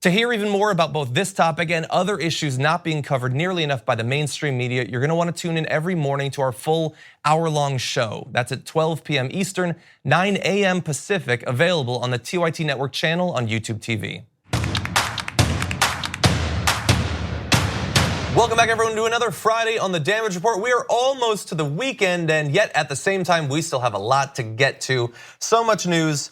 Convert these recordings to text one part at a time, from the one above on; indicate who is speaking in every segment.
Speaker 1: To hear even more about both this topic and other issues not being covered nearly enough by the mainstream media, you're gonna wanna tune in every morning to our full hour-long show. That's at 12 p.m. Eastern, 9 a.m. Pacific, available on the TYT Network channel on YouTube TV. Welcome back, everyone, to another Friday on the Damage Report. We are almost to the weekend, and yet at the same time, we still have a lot to get to. So much news.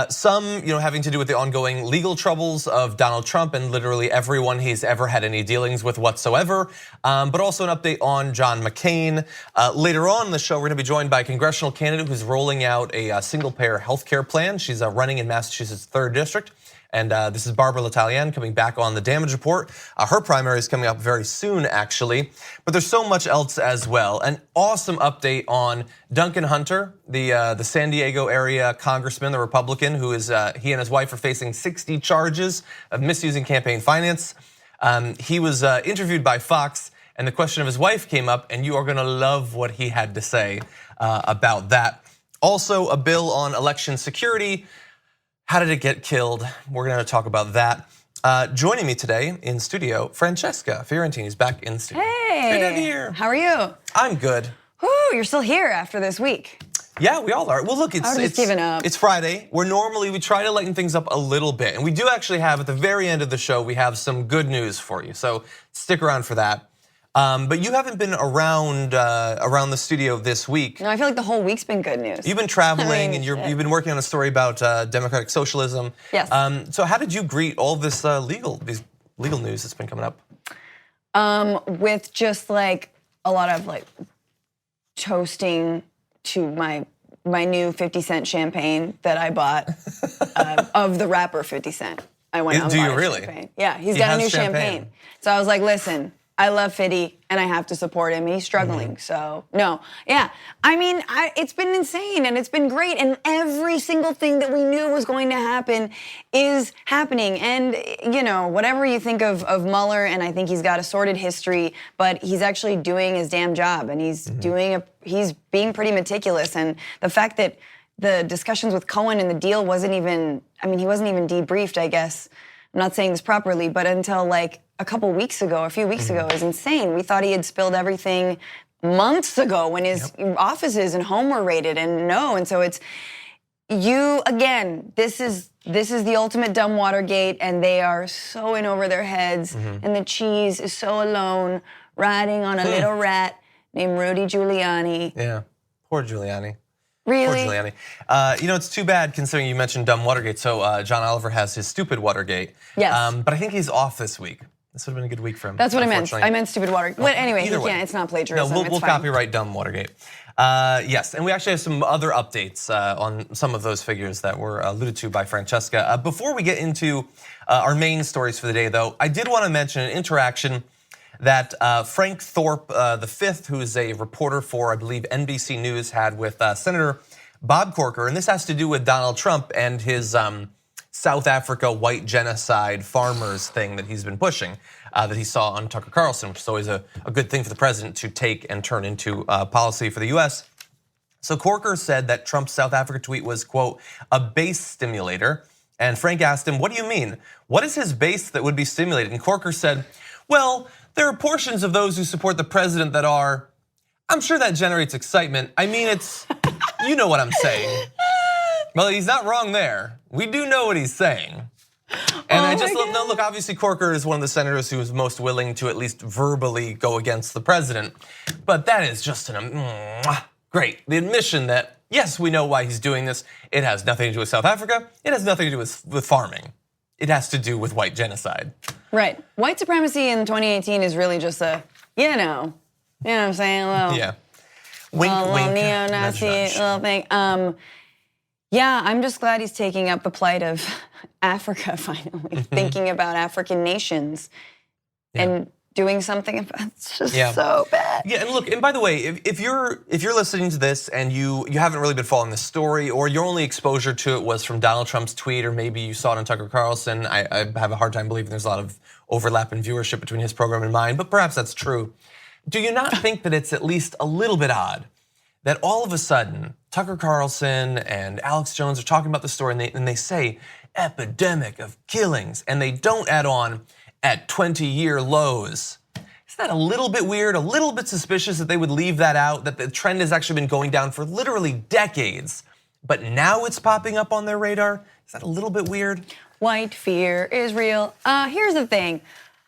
Speaker 1: Some, having to do with the ongoing legal troubles of Donald Trump and literally everyone he's ever had any dealings with whatsoever. But also an update on John McCain. Later on in the show, we're gonna be joined by a congressional candidate who's rolling out a single-payer healthcare plan. She's running in Massachusetts' 3rd District. And this is Barbara L'Italienne coming back on the Damage Report. Her primary is coming up very soon, actually. But there's so much else as well. An awesome update on Duncan Hunter, the San Diego area congressman, the Republican, who is he and his wife are facing 60 charges of misusing campaign finance. He was interviewed by Fox, and the question of his wife came up, and you are gonna love what he had to say about that. Also, a bill on election security. How did it get killed? We're gonna talk about that. Joining me today in studio, Francesca Fiorentini is back in the studio.
Speaker 2: Hey,
Speaker 1: good to hear.
Speaker 2: How are you?
Speaker 1: I'm good.
Speaker 2: Whew, you're still here after this week.
Speaker 1: Yeah, we all are. Well, look, it's Friday. We try to lighten things up a little bit, and we do actually have at the very end of the show, we have some good news for you. So stick around for that. But you haven't been around the studio this week.
Speaker 2: No, I feel like the whole week's been good news.
Speaker 1: You've been traveling, and you've been working on a story about democratic socialism.
Speaker 2: Yes.
Speaker 1: So how did you greet all this legal news that's been coming up?
Speaker 2: With just like a lot of like toasting to my new 50-cent champagne that I bought of the rapper 50 Cent. I went out and bought
Speaker 1: really?
Speaker 2: Champagne. Yeah, he's got a new champagne. So I was like, listen, I love 50 and I have to support him. He's struggling, so no. Yeah, I mean, it's been insane and it's been great, and every single thing that we knew was going to happen is happening. And whatever you think of Mueller, and I think he's got a sordid history, but he's actually doing his damn job, and he's being pretty meticulous. And the fact that the discussions with Cohen and the deal he wasn't even debriefed, I guess. I'm not saying this properly, but until like a few weeks ago is insane. We thought he had spilled everything months ago when his offices and home were raided, and so it's again. This is the ultimate dumb Watergate, and they are so in over their heads, and the cheese is so alone, riding on a little rat named Rudy Giuliani.
Speaker 1: Yeah, poor Giuliani.
Speaker 2: Really?
Speaker 1: Poor Giuliani. It's too bad considering you mentioned dumb Watergate. So John Oliver has his stupid Watergate.
Speaker 2: Yes.
Speaker 1: But I think he's off this week. This would have been a good week for him.
Speaker 2: That's what I meant. I meant stupid Watergate. But anyway, it's not plagiarism.
Speaker 1: No, we'll copyright dumb Watergate. Yes, and we actually have some other updates on some of those figures that were alluded to by Francesca. Before we get into our main stories for the day, though, I did want to mention an interaction that Frank Thorpe V, who is a reporter for, I believe, NBC News, had with Senator Bob Corker, and this has to do with Donald Trump and his South Africa white genocide farmers thing that he's been pushing, that he saw on Tucker Carlson, which is always a good thing for the president to take and turn into policy for the US. So Corker said that Trump's South Africa tweet was, quote, a base stimulator, and Frank asked him, what do you mean? What is his base that would be stimulated? And Corker said, well, there are portions of those who support the president that are, I'm sure that generates excitement. I mean, you know what I'm saying. Well, he's not wrong there. We do know what he's saying. And I just look, obviously Corker is one of the senators who is most willing to at least verbally go against the president. But that is just great. The admission that, yes, we know why he's doing this. It has nothing to do with South Africa. It has nothing to do with farming. It has to do with white genocide.
Speaker 2: Right. White supremacy in 2018 is really just a, you know what I'm saying?
Speaker 1: Yeah. Wink, wink,
Speaker 2: neo-Nazi little thing. Yeah, I'm just glad he's taking up the plight of Africa finally, thinking about African nations and doing something about it. It's just so bad.
Speaker 1: Yeah, and look, and by the way, if you're listening to this and you haven't really been following this story, or your only exposure to it was from Donald Trump's tweet, or maybe you saw it on Tucker Carlson, I have a hard time believing there's a lot of overlap in viewership between his program and mine, but perhaps that's true. Do you not think that it's at least a little bit odd that all of a sudden Tucker Carlson and Alex Jones are talking about the story and they say epidemic of killings, and they don't add on at 20-year lows. Isn't that a little bit weird, a little bit suspicious that they would leave that out, that the trend has actually been going down for literally decades, but now it's popping up on their radar? Is that a little bit weird?
Speaker 2: White fear is real. Here's the thing.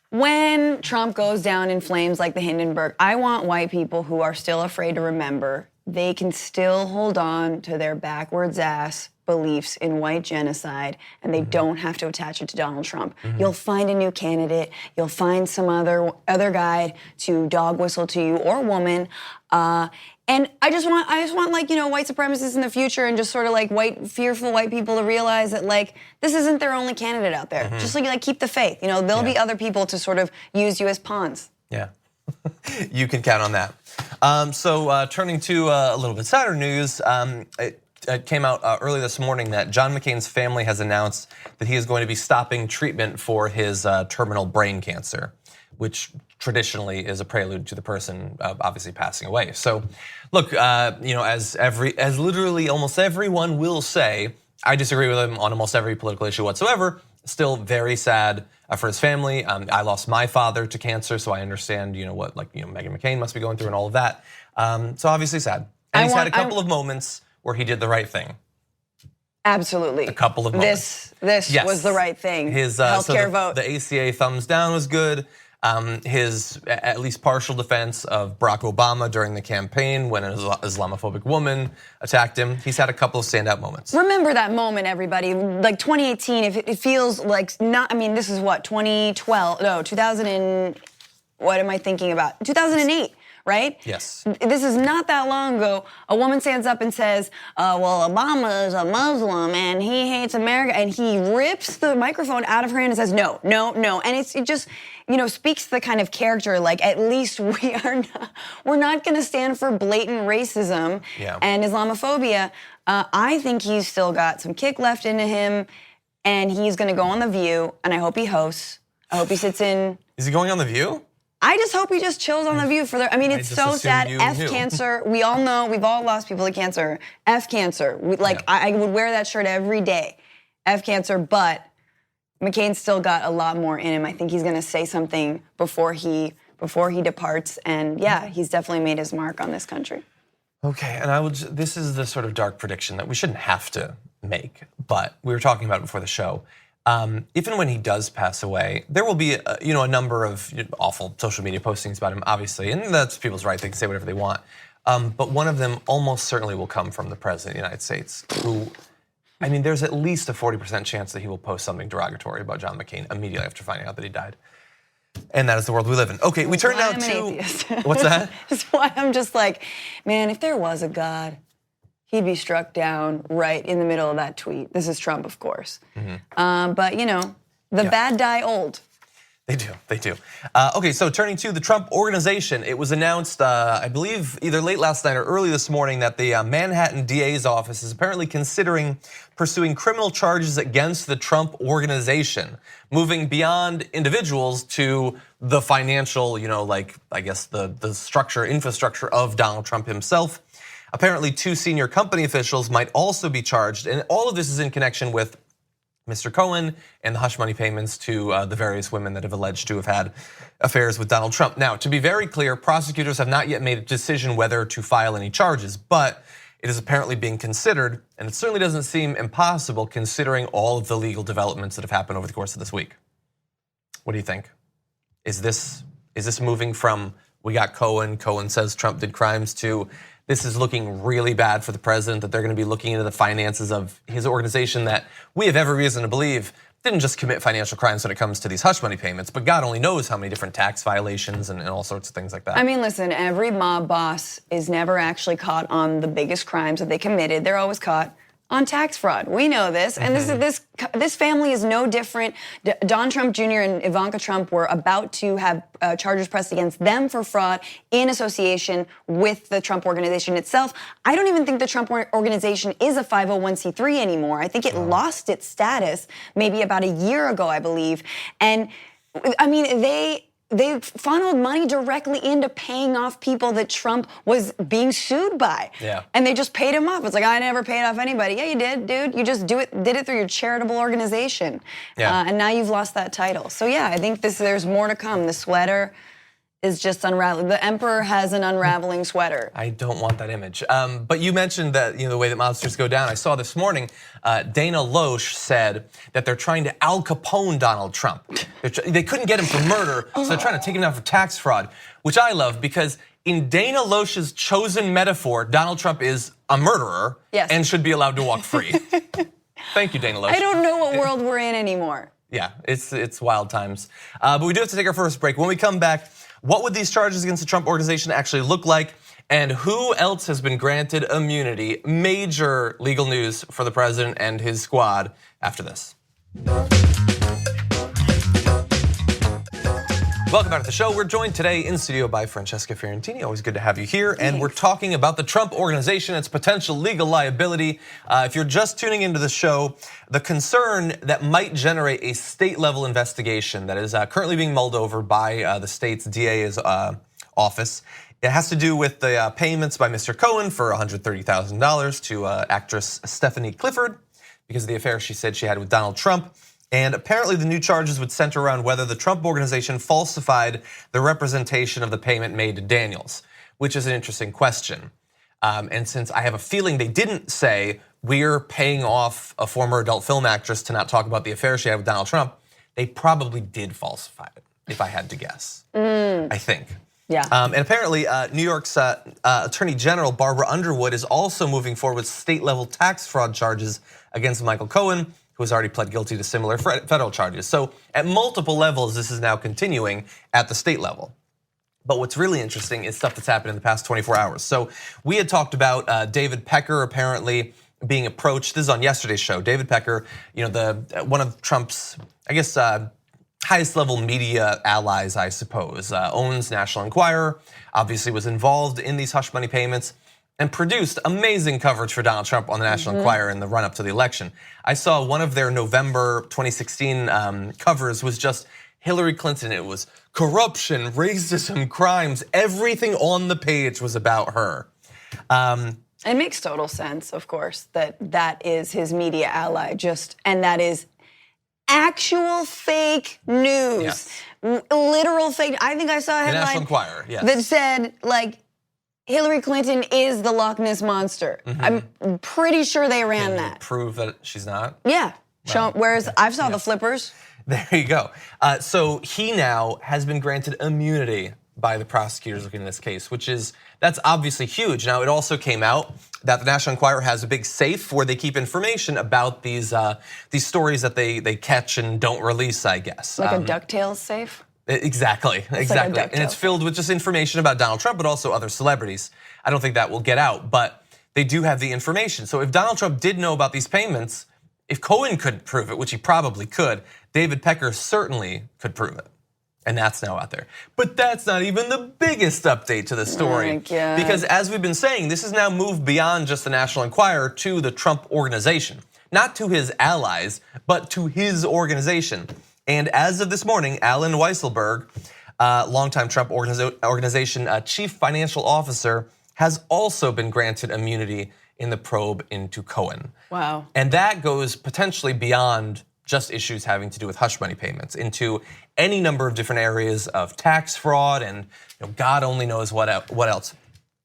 Speaker 2: When Trump goes down in flames like the Hindenburg, I want white people who are still afraid to remember they can still hold on to their backwards ass beliefs in white genocide, and they don't have to attach it to Donald Trump. You'll find a new candidate. You'll find some other guy to dog whistle to you, or woman. And I just want like, you know, white supremacists in the future and just sort of like fearful white people to realize that like this isn't their only candidate out there. Just like keep the faith. You know, there'll be other people to sort of use you as pawns.
Speaker 1: Yeah, you can count on that. So turning to a little bit sadder news, it came out early this morning that John McCain's family has announced that he is going to be stopping treatment for his terminal brain cancer, which traditionally is a prelude to the person obviously passing away. So, look, you know, as literally almost everyone will say, I disagree with him on almost every political issue whatsoever. Still very sad for his family. I lost my father to cancer, so I understand, you know, what Meghan McCain must be going through and all of that. So obviously sad. And he's had a couple of moments where he did the right thing.
Speaker 2: Absolutely.
Speaker 1: A couple of moments.
Speaker 2: This yes. was the right thing.
Speaker 1: His
Speaker 2: healthcare vote.
Speaker 1: The ACA thumbs down was good. His at least partial defense of Barack Obama during the campaign when an Islamophobic woman attacked him. He's had a couple of standout moments.
Speaker 2: Remember that moment, everybody. Like 2018, if it feels like not, I mean, this is what, 2012, no, 2000 and, what am I thinking about? 2008. Right?
Speaker 1: Yes.
Speaker 2: This is not that long ago. A woman stands up and says, well, Obama is a Muslim and he hates America. And he rips the microphone out of her hand and says, no, no, no. And it just, you know, speaks to the kind of character, like at least we're not going to stand for blatant racism and Islamophobia. I think he's still got some kick left into him, and he's going to go on The View, and I hope he hosts. I hope he sits in.
Speaker 1: Is he going on The View?
Speaker 2: I just hope he just chills on The View for I mean, it's so sad. Cancer. We all know, we've all lost people to cancer. F cancer. I would wear that shirt every day. F cancer, but McCain's still got a lot more in him. I think he's going to say something before he departs, and yeah, he's definitely made his mark on this country.
Speaker 1: Okay, and this is the sort of dark prediction that we shouldn't have to make, but we were talking about it before the show. If and when he does pass away, there will be a number of awful social media postings about him, obviously, and that's people's right. They can say whatever they want. But one of them almost certainly will come from the president of the United States, who, I mean, there's at least a 40% chance that he will post something derogatory about John McCain immediately after finding out that he died. And that is the world we live in. Okay, we turn now to... What's that?
Speaker 2: That's why I'm just like, man, if there was a God, he'd be struck down right in the middle of that tweet. This is Trump, of course. But, you know, the bad die old.
Speaker 1: They do. Okay, so turning to the Trump Organization, it was announced, I believe, either late last night or early this morning that the Manhattan DA's office is apparently considering pursuing criminal charges against the Trump Organization, moving beyond individuals to the financial, I guess the infrastructure of Donald Trump himself. Apparently, 2 senior company officials might also be charged, and all of this is in connection with Mr. Cohen and the hush money payments to the various women that have alleged to have had affairs with Donald Trump. Now, to be very clear, prosecutors have not yet made a decision whether to file any charges, but it is apparently being considered, and it certainly doesn't seem impossible considering all of the legal developments that have happened over the course of this week. What do you think? Is this moving from we got Cohen says Trump did crimes to this is looking really bad for the president, that they're going to be looking into the finances of his organization that we have every reason to believe didn't just commit financial crimes when it comes to these hush money payments, but God only knows how many different tax violations and all sorts of things like that.
Speaker 2: I mean, listen, every mob boss is never actually caught on the biggest crimes that they committed. They're always caught on tax fraud. We know this, and this family is no different. Don Trump Jr. and Ivanka Trump were about to have charges pressed against them for fraud in association with the Trump Organization itself. I don't even think the Trump Organization is a 501c3 anymore. I think it lost its status maybe about a year ago, I believe. And I mean, they funneled money directly into paying off people that Trump was being sued by.
Speaker 1: Yeah.
Speaker 2: And they just paid him off. It's like, I never paid off anybody. Yeah, you did, dude. You just did it through your charitable organization.
Speaker 1: Yeah.
Speaker 2: And now you've lost that title. So yeah, I think there's more to come. The sweater is just unraveling. The emperor has an unraveling sweater.
Speaker 1: I don't want that image. But you mentioned that, the way that mobsters go down. I saw this morning, Dana Loesch said that they're trying to Al Capone Donald Trump. They couldn't get him for murder, so they're trying to take him down for tax fraud, which I love because in Dana Loesch's chosen metaphor, Donald Trump is a murderer and should be allowed to walk free. Thank you, Dana Loesch.
Speaker 2: I don't know what world we're in anymore.
Speaker 1: Yeah, it's wild times. But we do have to take our first break. When we come back, what would these charges against the Trump organization actually look like? And who else has been granted immunity? Major legal news for the president and his squad after this. Welcome back to the show. We're joined today in studio by Francesca Fiorentini. Always good to have you here. And we're talking about the Trump organization, its potential legal liability. If you're just tuning into the show, the concern that might generate a state-level investigation that is currently being mulled over by the state's DA's office. It has to do with the payments by Mr. Cohen for $130,000 to actress Stephanie Clifford because of the affair she said she had with Donald Trump. And apparently the new charges would center around whether the Trump organization falsified the representation of the payment made to Daniels, which is an interesting question. And since I have a feeling they didn't say, we're paying off a former adult film actress to not talk about the affair she had with Donald Trump, they probably did falsify it, if I had to guess, I think.
Speaker 2: Yeah.
Speaker 1: And apparently New York's Attorney General Barbara Underwood is also moving forward with state-level tax fraud charges against Michael Cohen, who has already pled guilty to similar federal charges. So at multiple levels, this is now continuing at the state level. But what's really interesting is stuff that's happened in the past 24 hours. So we had talked about David Pecker apparently being approached. This is on yesterday's show. David Pecker, one of Trump's, I guess, highest level media allies, I suppose, owns National Enquirer, obviously was involved in these hush money payments, and produced amazing coverage for Donald Trump on the National Enquirer in the run-up to the election. I saw one of their November 2016 covers was just Hillary Clinton. It was corruption, racism, crimes. Everything on the page was about her.
Speaker 2: It makes total sense, of course, that is his media ally, and that is actual fake news.
Speaker 1: Yes.
Speaker 2: Literal fake. I think I saw a
Speaker 1: The National
Speaker 2: headline
Speaker 1: Enquirer, yes.
Speaker 2: that said, like, Hillary Clinton is the Loch Ness Monster. I'm pretty sure they ran
Speaker 1: Can you
Speaker 2: that.
Speaker 1: prove that she's not?
Speaker 2: Yeah. Whereas I saw the flippers.
Speaker 1: There you go. So he now has been granted immunity by the prosecutors looking at this case, that's obviously huge. Now, it also came out that the National Enquirer has a big safe where they keep information about these stories that they catch and don't release, I guess.
Speaker 2: Like a DuckTales safe?
Speaker 1: Exactly.
Speaker 2: Like
Speaker 1: And it's filled with just information about Donald Trump, but also other celebrities. I don't think that will get out, but they do have the information. So if Donald Trump did know about these payments, if Cohen couldn't prove it, which he probably could, David Pecker certainly could prove it. And that's now out there. But that's not even the biggest update to the story.
Speaker 2: Oh my God.
Speaker 1: Because as we've been saying, this has now moved beyond just the National Enquirer to the Trump organization. Not to his allies, but to his organization. And as of this morning, Alan Weisselberg, longtime Trump organization chief financial officer, has also been granted immunity in the probe into Cohen.
Speaker 2: Wow.
Speaker 1: And that goes potentially beyond just issues having to do with hush money payments into any number of different areas of tax fraud and God only knows what else.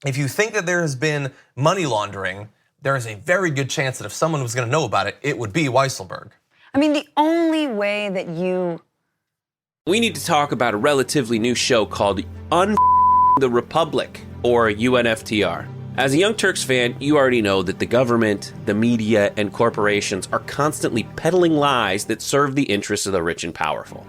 Speaker 1: If you think that there has been money laundering, there is a very good chance that if someone was going to know about it, it would be Weisselberg.
Speaker 2: I mean, the only way that
Speaker 3: We need to talk about a relatively new show called the Republic, or UNFTR. As a Young Turks fan, you already know that the government, the media, and corporations are constantly peddling lies that serve the interests of the rich and powerful.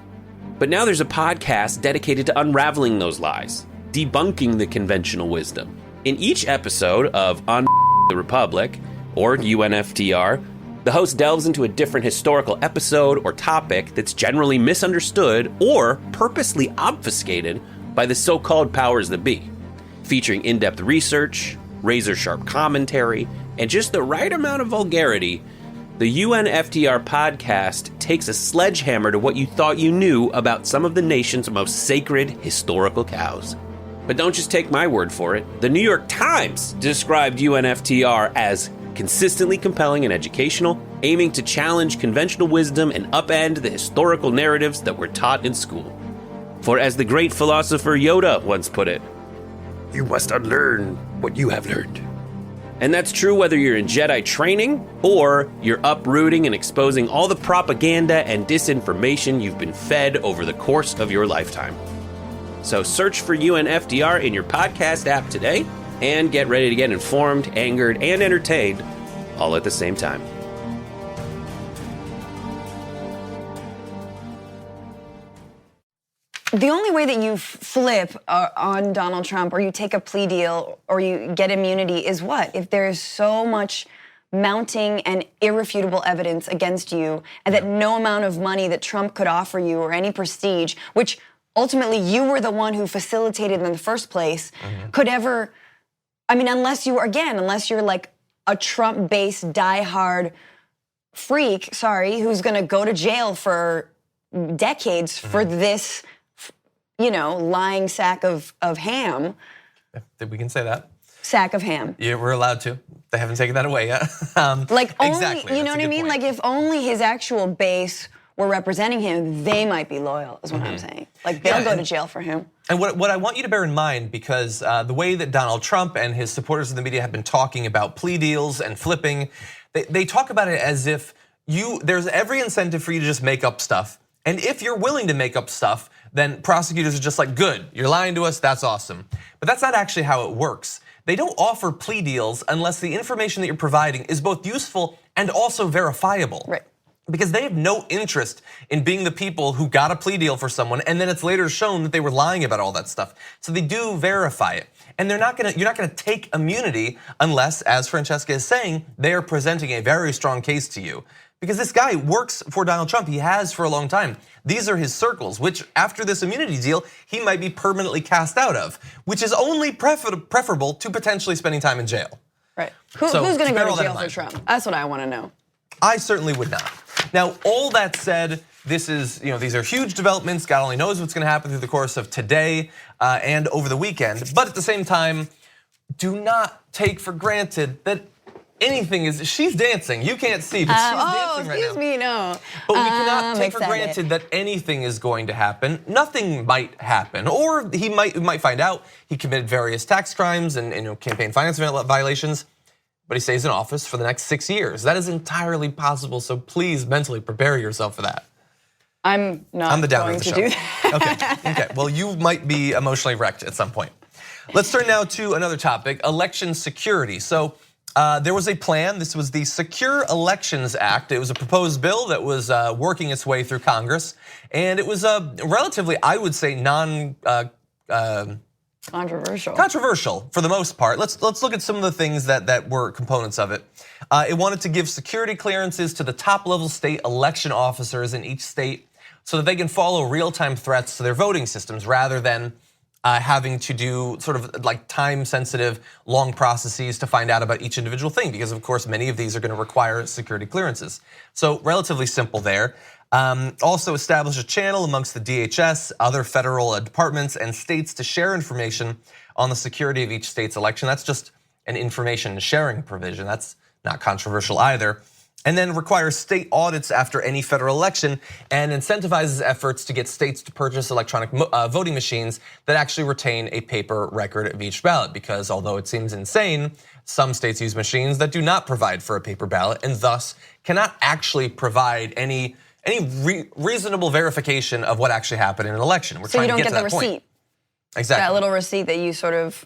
Speaker 3: But now there's a podcast dedicated to unraveling those lies, debunking the conventional wisdom. In each episode of the Republic, or UNFTR, the host delves into a different historical episode or topic that's generally misunderstood or purposely obfuscated by the so-called powers that be, featuring in-depth research, razor-sharp commentary, and just the right amount of vulgarity. The UNFTR podcast takes a sledgehammer to what you thought you knew about some of the nation's most sacred historical cows. But don't just take my word for it. The New York Times described UNFTR as consistently compelling and educational, aiming to challenge conventional wisdom and upend the historical narratives that were taught in school. For as the great philosopher Yoda once put it, you must unlearn what you have learned. And that's true whether you're in Jedi training or you're uprooting and exposing all the propaganda and disinformation you've been fed over the course of your lifetime. So search for UNFTR in your podcast app today and get ready to get informed, angered, and entertained all at the same time.
Speaker 2: The only way that you flip on Donald Trump or you take a plea deal or you get immunity is what? If there is so much mounting and irrefutable evidence against you and that no amount of money that Trump could offer you or any prestige, which ultimately you were the one who facilitated in the first place, could ever, I mean, unless you're like a Trump-based diehard freak, who's gonna go to jail for decades for this, lying sack of ham.
Speaker 1: We can say that.
Speaker 2: Sack of ham.
Speaker 1: Yeah, we're allowed to. They haven't taken that away yet.
Speaker 2: Exactly, you know what I mean? Like if only his actual base were representing him, they might be loyal, is what I'm saying. Like they'll go to jail for him.
Speaker 1: And what I want you to bear in mind, because the way that Donald Trump and his supporters of the media have been talking about plea deals and flipping, they talk about it as if there's every incentive for you to just make up stuff. And if you're willing to make up stuff, then prosecutors are just like, good, you're lying to us, that's awesome. But that's not actually how it works. They don't offer plea deals unless the information that you're providing is both useful and also verifiable.
Speaker 2: Right.
Speaker 1: Because they have no interest in being the people who got a plea deal for someone and then it's later shown that they were lying about all that stuff. So they do verify it. And you're not gonna take immunity unless, as Francesca is saying, they are presenting a very strong case to you. Because this guy works for Donald Trump, he has for a long time. These are his circles, which after this immunity deal, he might be permanently cast out of, which is only preferable to potentially spending time in jail.
Speaker 2: Right, who's gonna go to jail for Trump? That's what I wanna know.
Speaker 1: I certainly would not. Now, all that said, these are huge developments. God only knows what's gonna happen through the course of today and over the weekend. But at the same time, do not take for granted that she's dancing. You can't see, but she's dancing right now.
Speaker 2: Excuse me, no.
Speaker 1: But we cannot take for granted that anything is going to happen. Nothing might happen, or we might find out he committed various tax crimes and campaign finance violations, but he stays in office for the next 6 years. That is entirely possible, so please mentally prepare yourself for that.
Speaker 2: I'm the downer of the show. Do that.
Speaker 1: Okay. Well, you might be emotionally wrecked at some point. Let's turn now to another topic, election security. So there was a plan. This was the Secure Elections Act. It was a proposed bill that was working its way through Congress, and it was relatively, I would say, controversial for the most part. Let's look at some of the things that were components of it. It wanted to give security clearances to the top level state election officers in each state so that they can follow real-time threats to their voting systems rather than having to do sort of like time-sensitive, long processes to find out about each individual thing, because of course many of these are going to require security clearances. So relatively simple there. Also establish a channel amongst the DHS, other federal departments, and states to share information on the security of each state's election. That's just an information sharing provision. That's not controversial either. And then requires state audits after any federal election and incentivizes efforts to get states to purchase electronic voting machines that actually retain a paper record of each ballot. Because although it seems insane, some states use machines that do not provide for a paper ballot and thus cannot actually provide any reasonable verification of what actually happened in an election.
Speaker 2: So you don't get the receipt.
Speaker 1: Exactly.
Speaker 2: That little receipt that you sort of,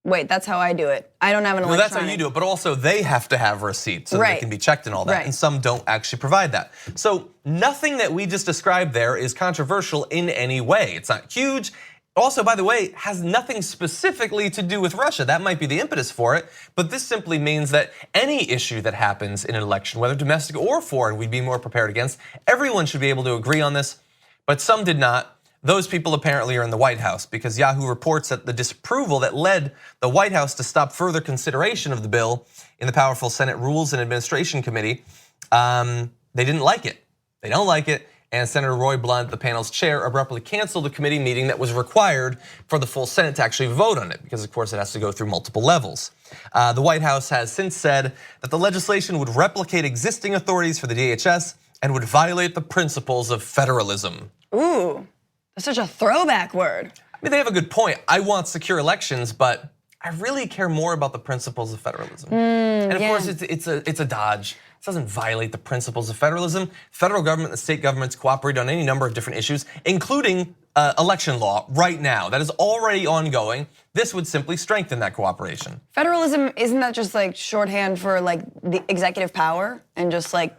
Speaker 2: wait, that's how I do it. I don't have an electronic.
Speaker 1: Well, that's how you do it, but also they have to have receipts so that they can be checked and all that, and some don't actually provide that. So nothing that we just described there is controversial in any way. It's not huge. Also, by the way, has nothing specifically to do with Russia. That might be the impetus for it, but this simply means that any issue that happens in an election, whether domestic or foreign, we'd be more prepared against. Everyone should be able to agree on this, but some did not. Those people apparently are in the White House because Yahoo reports that the disapproval that led the White House to stop further consideration of the bill in the powerful Senate Rules and Administration Committee They didn't like it. They don't like it. And Senator Roy Blunt, the panel's chair, abruptly canceled the committee meeting that was required for the full Senate to actually vote on it, because of course it has to go through multiple levels. The White House has since said that the legislation would replicate existing authorities for the DHS and would violate the principles of federalism.
Speaker 2: Ooh, that's such a throwback word.
Speaker 1: I mean, they have a good point. I want secure elections, but I really care more about the principles of federalism. And of course, it's a dodge. It doesn't violate the principles of federalism. Federal government and state governments cooperate on any number of different issues, including election law right now. That is already ongoing. This would simply strengthen that cooperation.
Speaker 2: Federalism, isn't that just like shorthand for like the executive power and just like,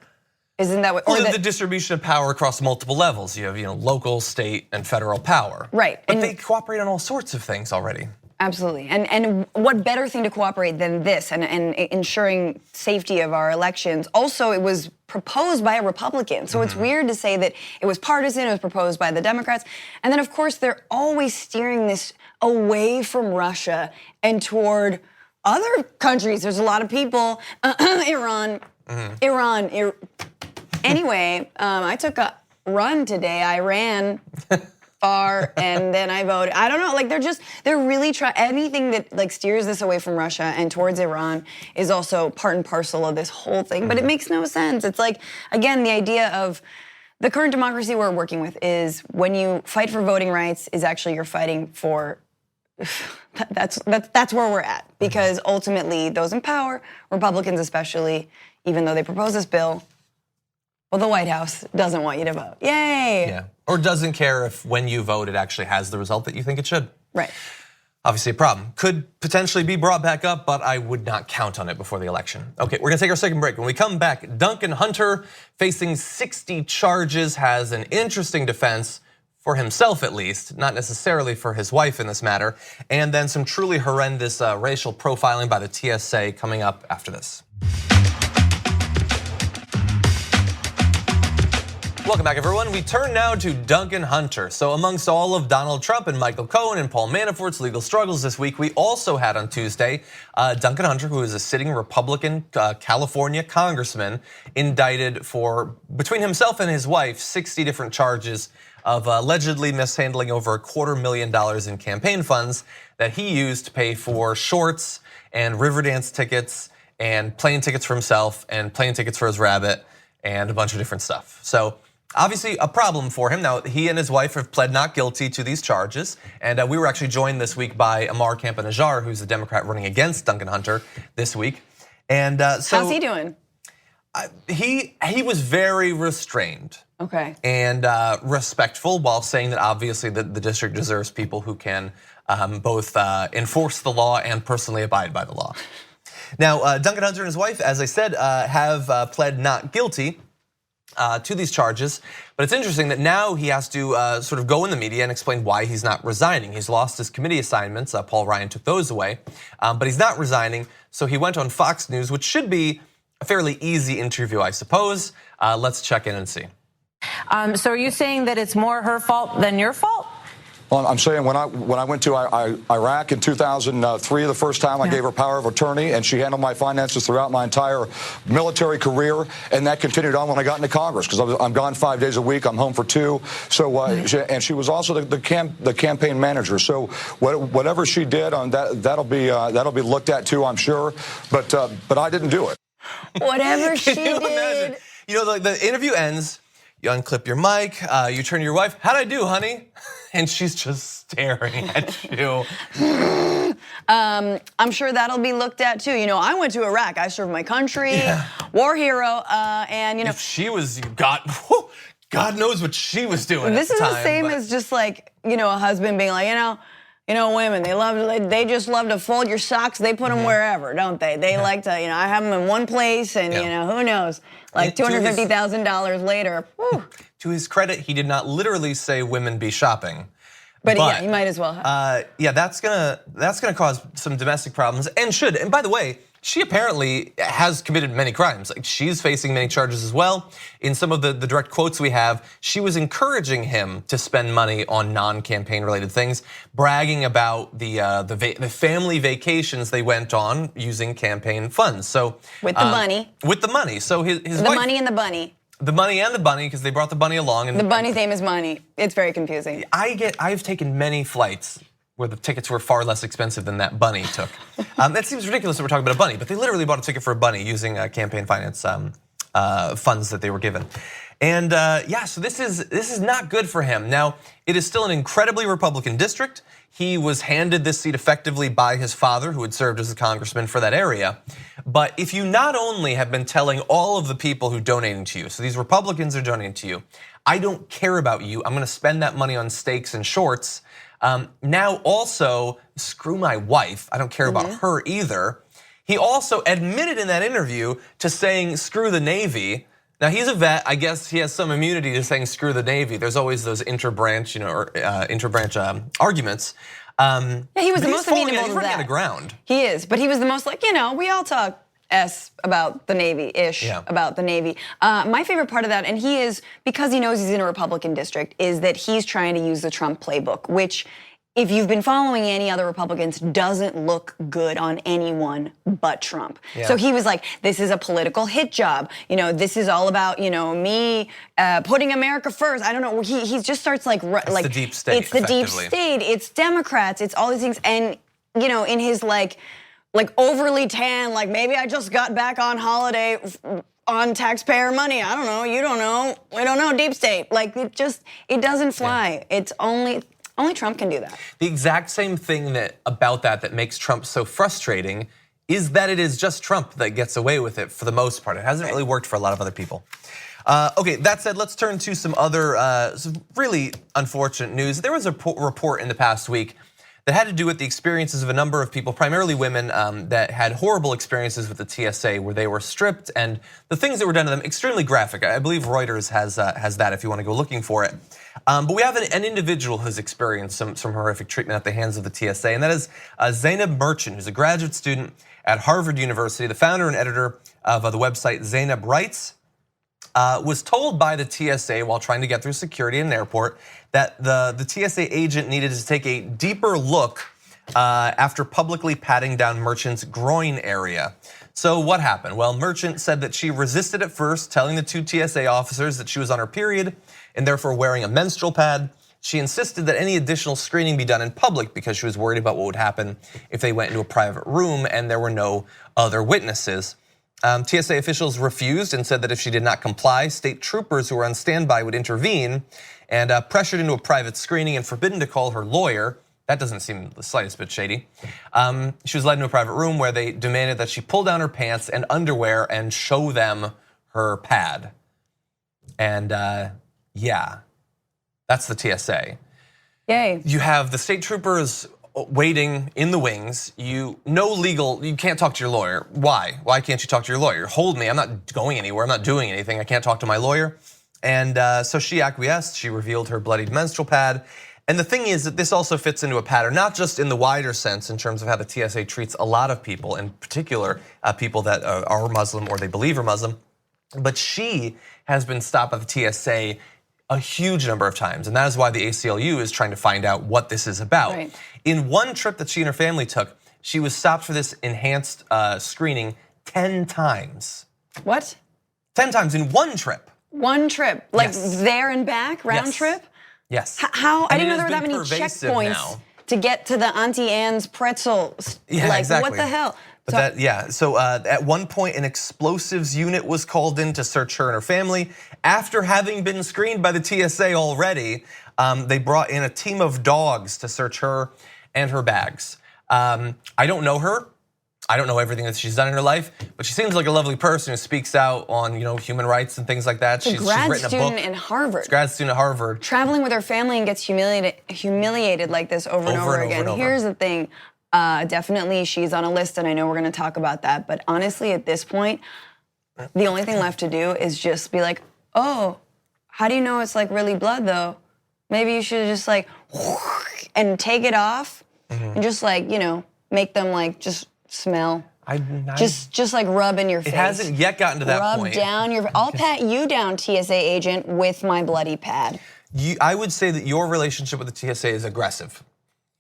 Speaker 2: isn't that what?
Speaker 1: Or the distribution of power across multiple levels. You have local, state, and federal power.
Speaker 2: Right.
Speaker 1: But they cooperate on all sorts of things already.
Speaker 2: Absolutely, and what better thing to cooperate than this and ensuring safety of our elections? Also, it was proposed by a Republican, so it's weird to say that it was partisan, it was proposed by the Democrats. And then of course, they're always steering this away from Russia and toward other countries. There's a lot of people, Iran. Anyway, I took a run today, I ran far, and then I voted. I don't know, like they're really trying, anything that like steers this away from Russia and towards Iran is also part and parcel of this whole thing, but it makes no sense. It's like, again, the idea of the current democracy we're working with is when you fight for voting rights is actually you're fighting for, that's where we're at, because ultimately those in power, Republicans especially, even though they propose this bill, well, the White House doesn't want you to vote. Yay!
Speaker 1: Yeah, or doesn't care if when you vote it actually has the result that you think it should.
Speaker 2: Right.
Speaker 1: Obviously a problem. Could potentially be brought back up, but I would not count on it before the election. Okay, we're gonna take our second break. When we come back, Duncan Hunter, facing 60 charges, has an interesting defense for himself at least, not necessarily for his wife in this matter, and then some truly horrendous racial profiling by the TSA coming up after this. Welcome back, everyone. We turn now to Duncan Hunter. So amongst all of Donald Trump and Michael Cohen and Paul Manafort's legal struggles this week, we also had on Tuesday Duncan Hunter, who is a sitting Republican California congressman, indicted for, between himself and his wife, 60 different charges of allegedly mishandling over $250,000 in campaign funds that he used to pay for shorts and Riverdance tickets and plane tickets for himself and plane tickets for his rabbit and a bunch of different stuff. So obviously a problem for him. Now, he and his wife have pled not guilty to these charges. And we were actually joined this week by Amar Campa-Najjar, who's the Democrat running against Duncan Hunter this week. And so
Speaker 2: how's he doing?
Speaker 1: He was very restrained.
Speaker 2: Okay.
Speaker 1: And respectful, while saying that obviously the district deserves people who can both enforce the law and personally abide by the law. Now, Duncan Hunter and his wife, as I said, have pled not guilty to these charges, but it's interesting that now he has to sort of go in the media and explain why he's not resigning. He's lost his committee assignments. Paul Ryan took those away, but he's not resigning. So he went on Fox News, which should be a fairly easy interview, I suppose. Let's check in and see.
Speaker 4: So are you saying that it's more her fault than your fault?
Speaker 5: Well, I'm saying when I went to Iraq in 2003, the first time I gave her power of attorney, and she handled my finances throughout my entire military career, and that continued on when I got into Congress, because I'm gone 5 days a week, I'm home for 2. So, and she was also the campaign manager. So whatever she did on that'll be looked at too, I'm sure. But I didn't do it.
Speaker 2: Whatever she
Speaker 1: Can you imagine? You know, the interview ends. You unclip your mic, you turn to your wife, how'd I do, honey? And she's just staring at you.
Speaker 2: I'm sure that'll be looked at too. You know, I went to Iraq, I served my country, war hero, and you know.
Speaker 1: If she was, God knows what she was doing
Speaker 2: This
Speaker 1: at the
Speaker 2: is
Speaker 1: time,
Speaker 2: the same as just like, you know, a husband being like, you know, women, they just love to fold your socks. They put them wherever, don't they? They like to, you know, I have them in one place and, you know, who knows? Like $250,000 later. Whew.
Speaker 1: To his credit, he did not literally say women be shopping.
Speaker 2: But yeah, he might as well have.
Speaker 1: Yeah, that's gonna cause some domestic problems and should. And by the way, she apparently has committed many crimes. Like, she's facing many charges as well. In some of the direct quotes we have, she was encouraging him to spend money on non-campaign related things, bragging about the family vacations they went on using campaign funds. So
Speaker 2: with the money.
Speaker 1: With the money. So his
Speaker 2: the
Speaker 1: wife,
Speaker 2: money and the bunny.
Speaker 1: The money and the bunny, because they brought the bunny along. And
Speaker 2: the bunny's name is Money. It's very confusing.
Speaker 1: I've taken many flights where the tickets were far less expensive than that bunny took. That seems ridiculous that we're talking about a bunny, but they literally bought a ticket for a bunny using campaign finance funds that they were given. And yeah, so this is not good for him. Now, it is still an incredibly Republican district. He was handed this seat effectively by his father, who had served as a congressman for that area. But if you not only have been telling all of the people who donating to you, so these Republicans are donating to you, I don't care about you, I'm gonna spend that money on steaks and shorts. Now also, screw my wife, I don't care about her either. He also admitted in that interview to saying screw the Navy. Now he's a vet, I guess he has some immunity to saying screw the Navy. There's always those interbranch, arguments.
Speaker 2: Yeah, he was the most amenable to that.
Speaker 1: He's running out of ground.
Speaker 2: He is, but he was the most like, we all talk about the Navy-ish, about the Navy. My favorite part of that, and he is, because he knows he's in a Republican district, is that he's trying to use the Trump playbook, which, if you've been following any other Republicans, doesn't look good on anyone but Trump. Yeah. So he was like, this is a political hit job. This is all about, me putting America first. I don't know. He just starts like
Speaker 1: the deep state.
Speaker 2: It's the deep state. It's Democrats. It's all these things. And in his like overly tan, like maybe I just got back on holiday on taxpayer money. I don't know. You don't know. We don't know. Deep state. Like it doesn't fly. Yeah. It's only Trump can do that.
Speaker 1: The exact same thing about that makes Trump so frustrating is that it is just Trump that gets away with it for the most part. It hasn't really worked for a lot of other people. Okay, that said, let's turn to some other some really unfortunate news. There was a report in the past week that had to do with the experiences of a number of people, primarily women, that had horrible experiences with the TSA, where they were stripped and the things that were done to them, extremely graphic. I believe Reuters has that if you want to go looking for it. But we have an individual who's experienced some horrific treatment at the hands of the TSA, and that is Zainab Merchant, who's a graduate student at Harvard University, the founder and editor of the website Zainab Writes. Was told by the TSA while trying to get through security in an airport that the TSA agent needed to take a deeper look after publicly patting down Merchant's groin area. So what happened? Well, Merchant said that she resisted at first, telling the two TSA officers that she was on her period and therefore wearing a menstrual pad. She insisted that any additional screening be done in public because she was worried about what would happen if they went into a private room and there were no other witnesses. TSA officials refused and said that if she did not comply, state troopers who were on standby would intervene, and pressured into a private screening and forbidden to call her lawyer. That doesn't seem the slightest bit shady. She was led into a private room where they demanded that she pull down her pants and underwear and show them her pad. And yeah, that's the TSA.
Speaker 2: Yay.
Speaker 1: You have the state troopers waiting in the wings. You can't talk to your lawyer. Why? Why can't you talk to your lawyer? Hold me, I'm not going anywhere, I'm not doing anything, I can't talk to my lawyer. And so she acquiesced, she revealed her bloodied menstrual pad. And the thing is that this also fits into a pattern, not just in the wider sense in terms of how the TSA treats a lot of people, in particular people that are Muslim or they believe are Muslim, but she has been stopped by the TSA a huge number of times, and that is why the ACLU is trying to find out what this is about.
Speaker 2: Right.
Speaker 1: In one trip that she and her family took, she was stopped for this enhanced screening 10 times.
Speaker 2: What?
Speaker 1: 10 times in one trip.
Speaker 2: One trip, like there and back, round trip?
Speaker 1: Yes.
Speaker 2: How? I didn't know there were that many checkpoints to get to the Auntie Anne's pretzel.
Speaker 1: Yeah,
Speaker 2: like,
Speaker 1: exactly.
Speaker 2: What the hell?
Speaker 1: But so at one point, an explosives unit was called in to search her and her family. After having been screened by the TSA already, they brought in a team of dogs to search her and her bags. I don't know her. I don't know everything that she's done in her life, but she seems like a lovely person who speaks out on human rights and things like that.
Speaker 2: She's grad student in Harvard.
Speaker 1: Grad student at Harvard.
Speaker 2: Traveling with her family and gets humiliated like this over and over again. Here's the thing. Definitely she's on a list, and I know we're gonna talk about that, but honestly at this point, the only thing left to do is just be like, oh, how do you know it's like really blood though? Maybe you should just like, and take it off and just like, make them like just smell. Just like rub in your face.
Speaker 1: It hasn't yet gotten to that point.
Speaker 2: Rub down your. I'll pat you down, TSA agent, with my bloody pad.
Speaker 1: I would say that your relationship with the TSA is aggressive.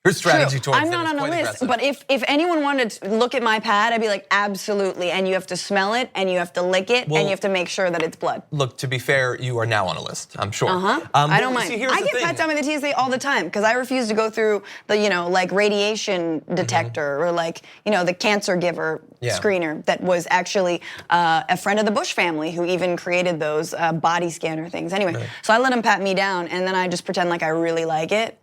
Speaker 1: Your strategy towards them is quite aggressive. I'm not on a list,
Speaker 2: but if anyone wanted to look at my pad, I'd be like, absolutely. And you have to smell it, and you have to lick it, and you have to make sure that it's blood.
Speaker 1: Look, to be fair, you are now on a list, I'm sure.
Speaker 2: I don't mind. I get pat down by the TSA all the time because I refuse to go through the, like radiation detector or like, the cancer giver screener that was actually a friend of the Bush family who even created those body scanner things. Anyway, so I let them pat me down, and then I just pretend like I really like it.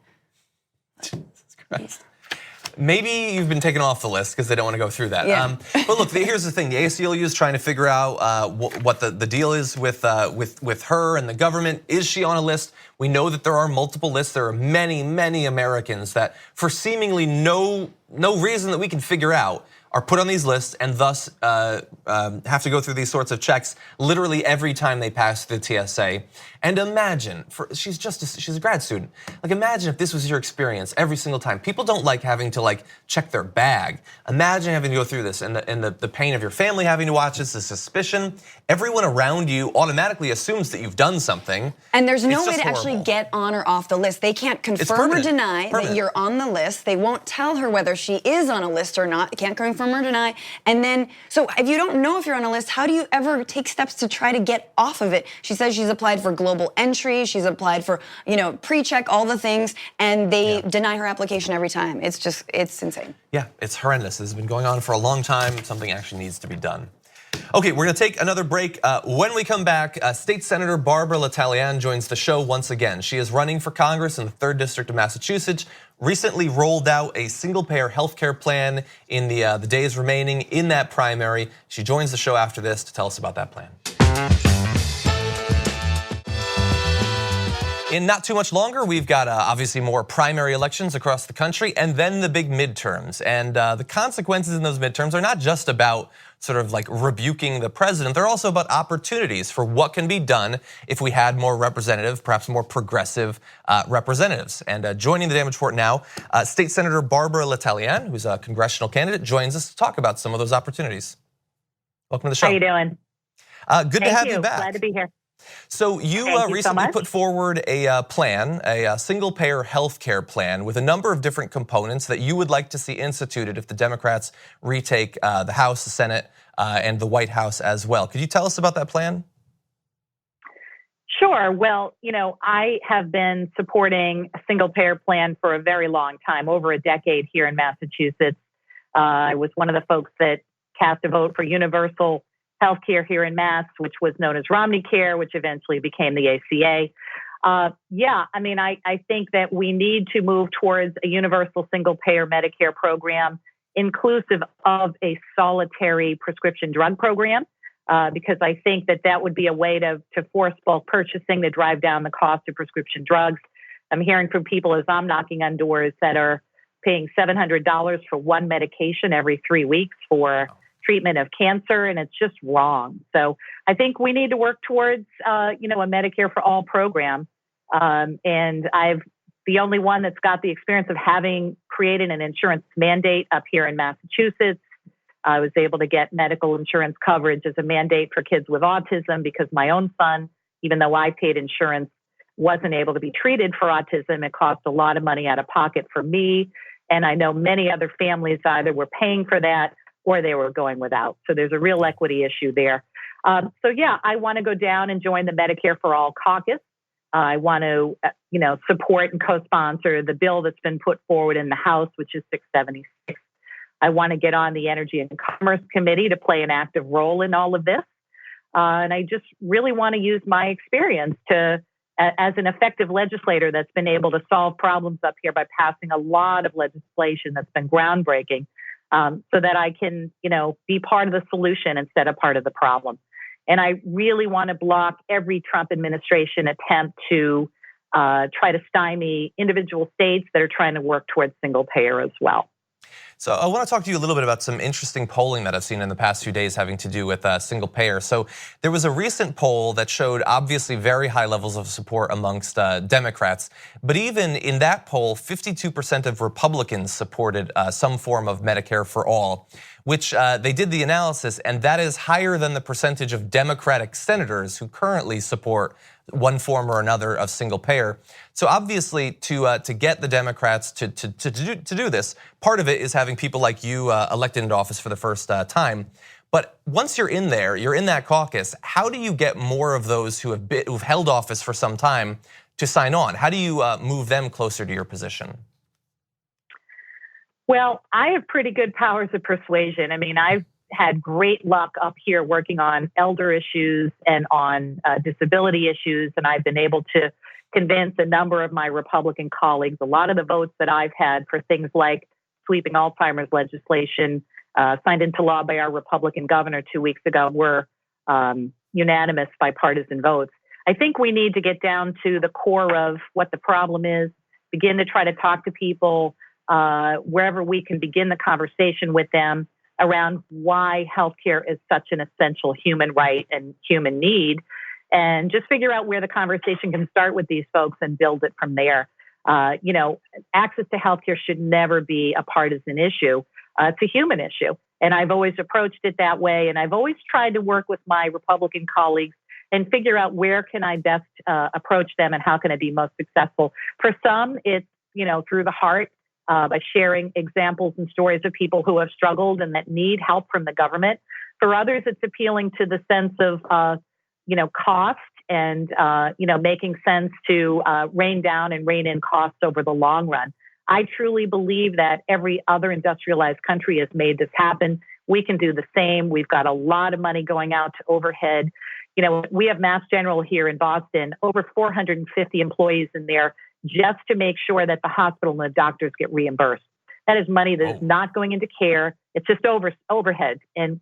Speaker 1: Maybe you've been taken off the list because they don't want to go through that.
Speaker 2: Yeah.
Speaker 1: But look, here's the thing: the ACLU is trying to figure out what the deal is with her and the government. Is she on a list? We know that there are multiple lists. There are many Americans that, for seemingly no reason that we can figure out, are put on these lists and thus have to go through these sorts of checks literally every time they pass the TSA. And imagine, she's a grad student. Like, imagine if this was your experience every single time. People don't like having to check their bag. Imagine having to go through this and the pain of your family having to watch this, the suspicion. Everyone around you automatically assumes that you've done something.
Speaker 2: And there's no way to actually get on or off the list. They can't confirm or deny that you're on the list. They won't tell her whether she is on a list or not. They can't confirm or deny. And then, so if you don't know if you're on a list, how do you ever take steps to try to get off of it? She says she's applied for global entry. She's applied for, pre-check, all the things, and they deny her application every time. It's insane.
Speaker 1: Yeah, it's horrendous. This has been going on for a long time. Something actually needs to be done. Okay, we're gonna take another break. When we come back, State Senator Barbara L'Italian joins the show once again. She is running for Congress in the 3rd District of Massachusetts, recently rolled out a single-payer healthcare plan in the days remaining in that primary. She joins the show after this to tell us about that plan. In not too much longer, we've got obviously more primary elections across the country and then the big midterms. And the consequences in those midterms are not just about sort of like rebuking the president. They're also about opportunities for what can be done if we had more representative, perhaps more progressive representatives. And joining the Damage Report now, State Senator Barbara L'Italian, who's a congressional candidate, joins us to talk about some of those opportunities. Welcome to the show.
Speaker 6: How you doing?
Speaker 1: Good to have you back.
Speaker 6: Glad to be here.
Speaker 1: So you recently put forward a plan, a single-payer health care plan with a number of different components that you would like to see instituted if the Democrats retake the House, the Senate, and the White House as well. Could you tell us about that plan?
Speaker 6: Sure. Well, I have been supporting a single-payer plan for a very long time, over a decade here in Massachusetts. I was one of the folks that cast a vote for universal healthcare here in Mass, which was known as Romney Care, which eventually became the ACA. I think that we need to move towards a universal single-payer Medicare program, inclusive of a solitary prescription drug program, because I think that would be a way to force bulk purchasing to drive down the cost of prescription drugs. I'm hearing from people as I'm knocking on doors that are paying $700 for one medication every 3 weeks for treatment of cancer, and it's just wrong. So I think we need to work towards, a Medicare for all program. And I've the only one that's got the experience of having created an insurance mandate up here in Massachusetts. I was able to get medical insurance coverage as a mandate for kids with autism because my own son, even though I paid insurance, wasn't able to be treated for autism. It cost a lot of money out of pocket for me. And I know many other families either were paying for that or they were going without. So there's a real equity issue there. I want to go down and join the Medicare for All caucus. I want to, support and co-sponsor the bill that's been put forward in the House, which is 676. I want to get on the Energy and Commerce Committee to play an active role in all of this. And I just really want to use my experience as an effective legislator that's been able to solve problems up here by passing a lot of legislation that's been groundbreaking. So that I can, be part of the solution instead of part of the problem. And I really want to block every Trump administration attempt to try to stymie individual states that are trying to work towards single payer as well.
Speaker 1: So I want to talk to you a little bit about some interesting polling that I've seen in the past few days having to do with single payer. So there was a recent poll that showed obviously very high levels of support amongst Democrats, but even in that poll, 52% of Republicans supported some form of Medicare for all, which they did the analysis, and that is higher than the percentage of Democratic senators who currently support one form or another of single payer. So obviously, to get the Democrats to do this, part of it is having people like you elected into office for the first time. But once you're in there, you're in that caucus. How do you get more of those who've held office for some time to sign on? How do you move them closer to your position?
Speaker 6: Well, I have pretty good powers of persuasion. I mean, I've had great luck up here working on elder issues and on disability issues, and I've been able to convince a number of my Republican colleagues. A lot of the votes that I've had for things like sweeping Alzheimer's legislation signed into law by our Republican governor 2 weeks ago were unanimous bipartisan votes. I think we need to get down to the core of what the problem is, begin to try to talk to people wherever we can begin the conversation with them around why healthcare is such an essential human right and human need, and just figure out where the conversation can start with these folks and build it from there. Access to healthcare should never be a partisan issue. It's a human issue. And I've always approached it that way. And I've always tried to work with my Republican colleagues and figure out where can I best approach them and how can I be most successful. For some, it's, through the heart, by sharing examples and stories of people who have struggled and that need help from the government. For others, it's appealing to the sense of, cost and, making sense to rein down and rein in costs over the long run. I truly believe that every other industrialized country has made this happen. We can do the same. We've got a lot of money going out to overhead. We have Mass General here in Boston, over 450 employees in there, just to make sure that the hospital and the doctors get reimbursed. That is money that is not going into care. It's just overhead. And,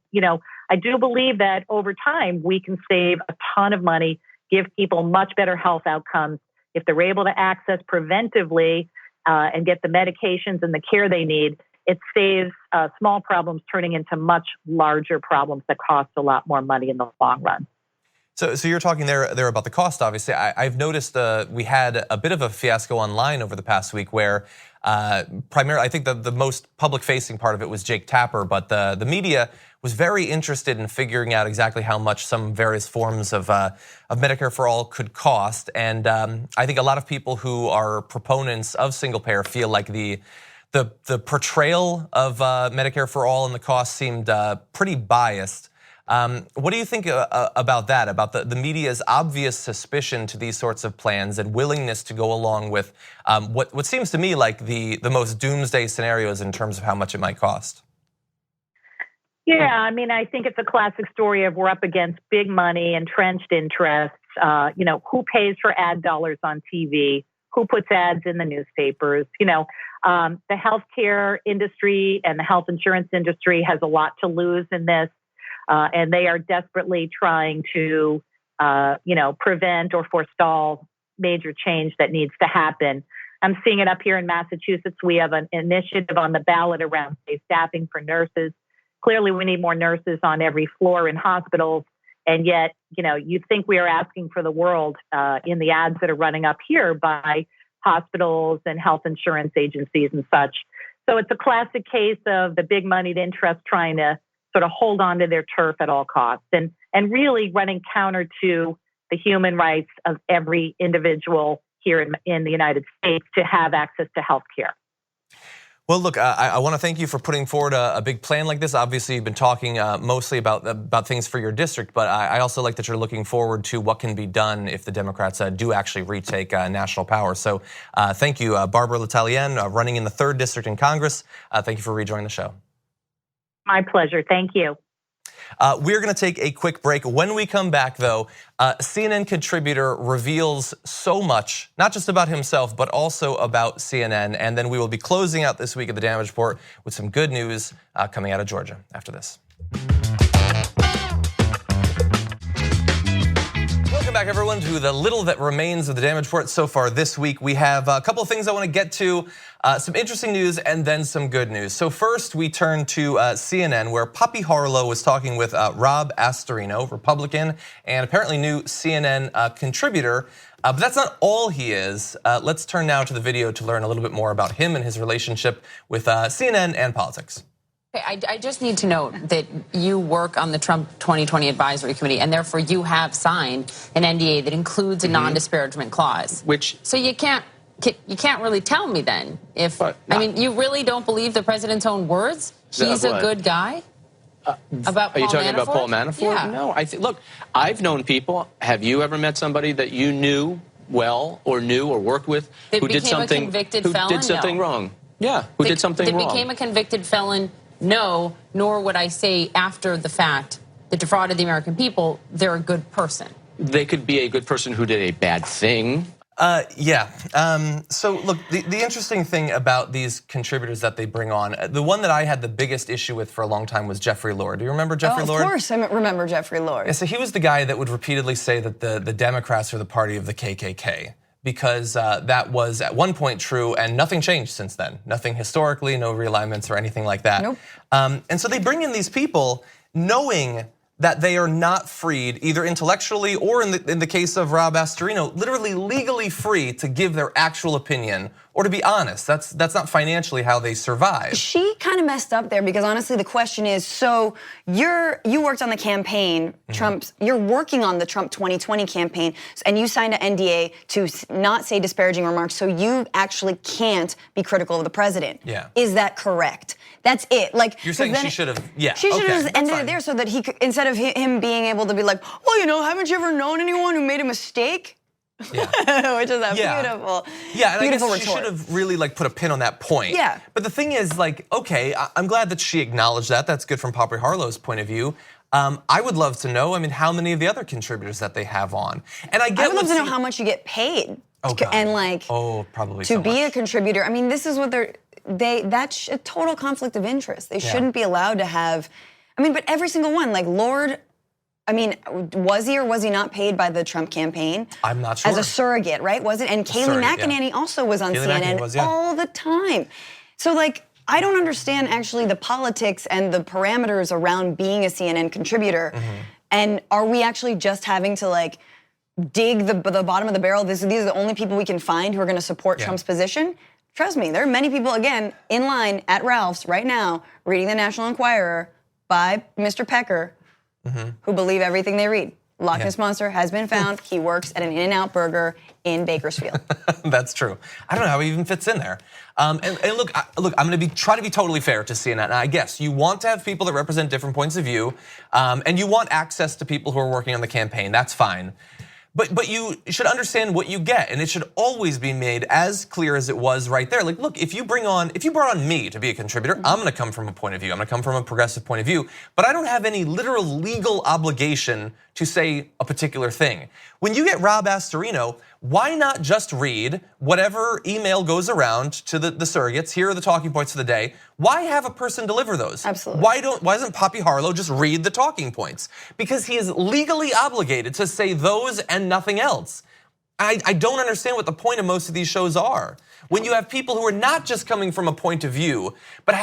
Speaker 6: I do believe that over time, we can save a ton of money, give people much better health outcomes. If they're able to access preventively and get the medications and the care they need, it saves small problems turning into much larger problems that cost a lot more money in the long run.
Speaker 1: So you're talking there about the cost, obviously. I've noticed we had a bit of a fiasco online over the past week where primarily, I think the most public-facing part of it was Jake Tapper, but the media was very interested in figuring out exactly how much some various forms of Medicare for All could cost. And I think a lot of people who are proponents of single payer feel like the portrayal of Medicare for All and the cost seemed pretty biased. What do you think about that, about the media's obvious suspicion to these sorts of plans and willingness to go along with what seems to me like the most doomsday scenarios in terms of how much it might cost?
Speaker 6: Yeah, I mean, I think it's a classic story of we're up against big money, entrenched interests, who pays for ad dollars on TV, who puts ads in the newspapers. The healthcare industry and the health insurance industry has a lot to lose in this. And they are desperately trying to, prevent or forestall major change that needs to happen. I'm seeing it up here in Massachusetts. We have an initiative on the ballot around safe staffing for nurses. Clearly, we need more nurses on every floor in hospitals. And yet, you'd think we are asking for the world in the ads that are running up here by hospitals and health insurance agencies and such. So it's a classic case of the big moneyed interest trying to sort of hold on to their turf at all costs and really running counter to the human rights of every individual here in the United States to have access to health care.
Speaker 1: Well, look, I want to thank you for putting forward a big plan like this. Obviously, you've been talking mostly about things for your district, but I also like that you're looking forward to what can be done if the Democrats do actually retake national power. So thank you, Barbara L'Italienne, running in the 3rd District in Congress. Thank you for rejoining the show.
Speaker 6: My pleasure. Thank you.
Speaker 1: We're going to take a quick break. When we come back, though, CNN contributor reveals so much, not just about himself, but also about CNN. And then we will be closing out this week of the Damage Report with some good news coming out of Georgia after this. Welcome back back, everyone, to the little that remains of the damage report so far this week. We have a couple of things I want to get to, some interesting news and then some good news. So first, we turn to CNN, where Poppy Harlow was talking with Rob Astorino, Republican, and apparently new CNN contributor. But that's not all he is. Let's turn now to the video to learn a little bit more about him and his relationship with CNN and politics.
Speaker 7: I just need to note that you work on the Trump 2020 Advisory Committee, and therefore you have signed an NDA that includes a non-disparagement clause. So you can't really tell me then if I mean, you really don't believe the president's own words? He's a good guy. About Paul
Speaker 8: Are you talking
Speaker 7: Manafort?
Speaker 8: about Paul Manafort?
Speaker 7: Yeah.
Speaker 8: No, look, I've known people. Have you ever met somebody that you knew well or knew or worked with who did something wrong? Yeah, who did something wrong?
Speaker 7: That became a convicted felon. No, nor would I say after the fact that defrauded the American people, they're a good person.
Speaker 8: They could be a good person who did a bad thing.
Speaker 1: So look, the interesting thing about these contributors that they bring on, the one that I had the biggest issue with for a long time was Jeffrey Lord. Do you remember Jeffrey Lord?
Speaker 2: Of course, I remember Jeffrey Lord.
Speaker 1: Yeah, so he was the guy that would repeatedly say that the Democrats are the party of the KKK. Because that was at one point true, and nothing changed since then. Nothing historically, no realignments or anything like that.
Speaker 2: Nope.
Speaker 1: And so they bring in these people knowing that they are not freed, either intellectually or in the case of Rob Astorino, literally legally free to give their actual opinion or to be honest. That's not financially how they survive.
Speaker 2: She kind of messed up there because honestly the question is, so you worked on the campaign, you're working on the Trump 2020 campaign, and you signed an NDA to not say disparaging remarks, so you actually can't be critical of the president.
Speaker 1: Yeah.
Speaker 2: Is that correct? That's it. Like,
Speaker 1: you're saying she should have, yeah.
Speaker 2: She should have just ended
Speaker 1: fine.
Speaker 2: it there so that he could, instead of him being able to be like, well, haven't you ever known anyone who made a mistake?
Speaker 1: Yeah.
Speaker 2: Which is beautiful.
Speaker 1: Yeah, and
Speaker 2: beautiful
Speaker 1: I guess she should have really put a pin on that point.
Speaker 2: Yeah.
Speaker 1: But the thing is, okay, I'm glad that she acknowledged that. That's good from Poppy Harlow's point of view. I would love to know, how many of the other contributors that they have on. And I
Speaker 2: would love to know how much you get paid.
Speaker 1: Oh, God.
Speaker 2: And
Speaker 1: probably
Speaker 2: to
Speaker 1: so
Speaker 2: be
Speaker 1: much.
Speaker 2: a contributor. This is what that's a total conflict of interest. They shouldn't be allowed to have, but every single one, like Lord, was he or was he not paid by the Trump campaign?
Speaker 1: I'm not sure.
Speaker 2: As a surrogate, right? Was it? And Kayleigh McEnany also was on CNN all the time. So I don't understand actually the politics and the parameters around being a CNN contributor. And are we actually just having to dig the bottom of the barrel? These are the only people we can find who are going to support Trump's position? Trust me, there are many people, again, in line at Ralph's right now, reading the National Enquirer by Mr. Pecker, who believe everything they read. Loch Ness Monster has been found. He works at an In-N-Out Burger in Bakersfield.
Speaker 1: That's true. I don't know how he even fits in there. And look, I'm going to try to be totally fair to CNN. And I guess you want to have people that represent different points of view, and you want access to people who are working on the campaign. That's fine. But you should understand what you get, and it should always be made as clear as it was right there. Look, if you brought on me to be a contributor, I'm gonna come from a point of view. I'm gonna come from a progressive point of view, but I don't have any literal legal obligation to say a particular thing. When you get Rob Astorino, why not just read whatever email goes around to the surrogates? Here are the talking points of the day. Why have a person deliver those?
Speaker 2: Absolutely.
Speaker 1: Why doesn't Poppy Harlow just read the talking points? Because he is legally obligated to say those and nothing else. I don't understand what the point of most of these shows are. When you have people who are not just coming from a point of view, but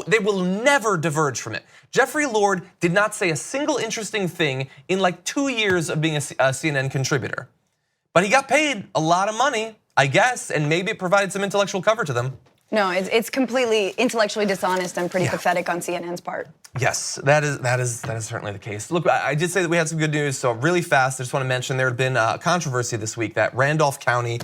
Speaker 1: they will never diverge from it. Jeffrey Lord did not say a single interesting thing in 2 years of being a CNN contributor. But he got paid a lot of money, I guess, and maybe it provided some intellectual cover to them.
Speaker 2: No, it's completely intellectually dishonest and pretty pathetic on CNN's part.
Speaker 1: Yes, that is certainly the case. Look, I did say that we had some good news, so really fast, I just want to mention there had been a controversy this week that Randolph County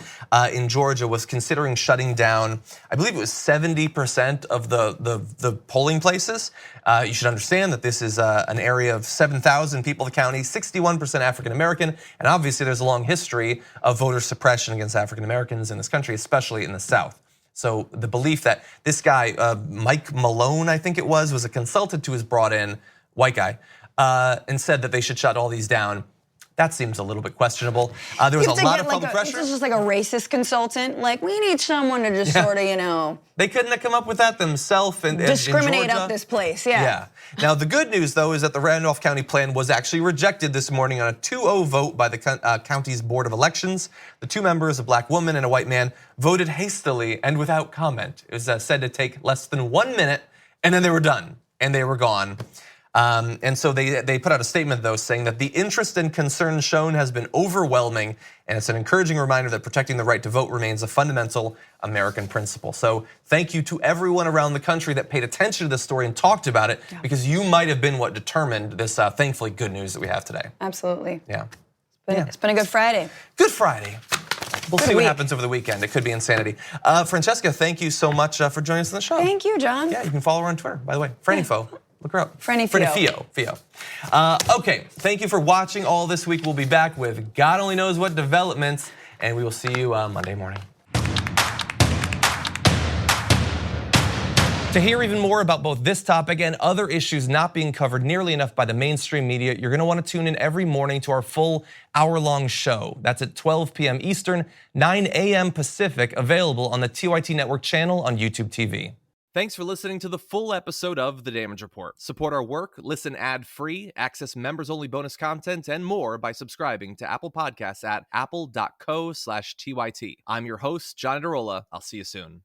Speaker 1: in Georgia was considering shutting down, I believe it was 70% of the polling places. You should understand that this is an area of 7,000 people in the county, 61% African American, and obviously there's a long history of voter suppression against African Americans in this country, especially in the South. So the belief that this guy, Mike Malone, I think it was a consultant who was brought in, white guy, and said that they should shut all these down. That seems a little bit questionable. There was a lot of public pressure.
Speaker 2: This is just like a racist consultant. Like, we need someone to just sort of,
Speaker 1: They couldn't have come up with that themselves and
Speaker 2: discriminate up this place,
Speaker 1: Yeah. Now, the good news, though, is that the Randolph County plan was actually rejected this morning on a 2-0 vote by the county's Board of Elections. The 2 members, a black woman and a white man, voted hastily and without comment. It was said to take less than 1 minute, and then they were done, and they were gone. And so they put out a statement, though, saying that the interest and concern shown has been overwhelming, and it's an encouraging reminder that protecting the right to vote remains a fundamental American principle. So thank you to everyone around the country that paid attention to this story and talked about it, because you might have been what determined this thankfully good news that we have today.
Speaker 2: Absolutely.
Speaker 1: Yeah.
Speaker 2: It's been a good Friday.
Speaker 1: Good Friday. We'll see what happens over the weekend. It could be insanity. Francesca, thank you so much for joining us on the show.
Speaker 2: Thank you, John.
Speaker 1: Yeah, you can follow her on Twitter, by the way. Frannyfo. Look her up.
Speaker 2: Franny
Speaker 1: Fio. Okay, thank you for watching all this week. We'll be back with God only knows what developments, and we will see you Monday morning. To hear even more about both this topic and other issues not being covered nearly enough by the mainstream media, you're going to want to tune in every morning to our full hour-long show. That's at 12 p.m. Eastern, 9 a.m. Pacific, available on the TYT Network channel on YouTube TV. Thanks for listening to the full episode of The Damage Report. Support our work, listen ad-free, access members-only bonus content, and more by subscribing to Apple Podcasts at apple.co/TYT. I'm your host, John Adarola. I'll see you soon.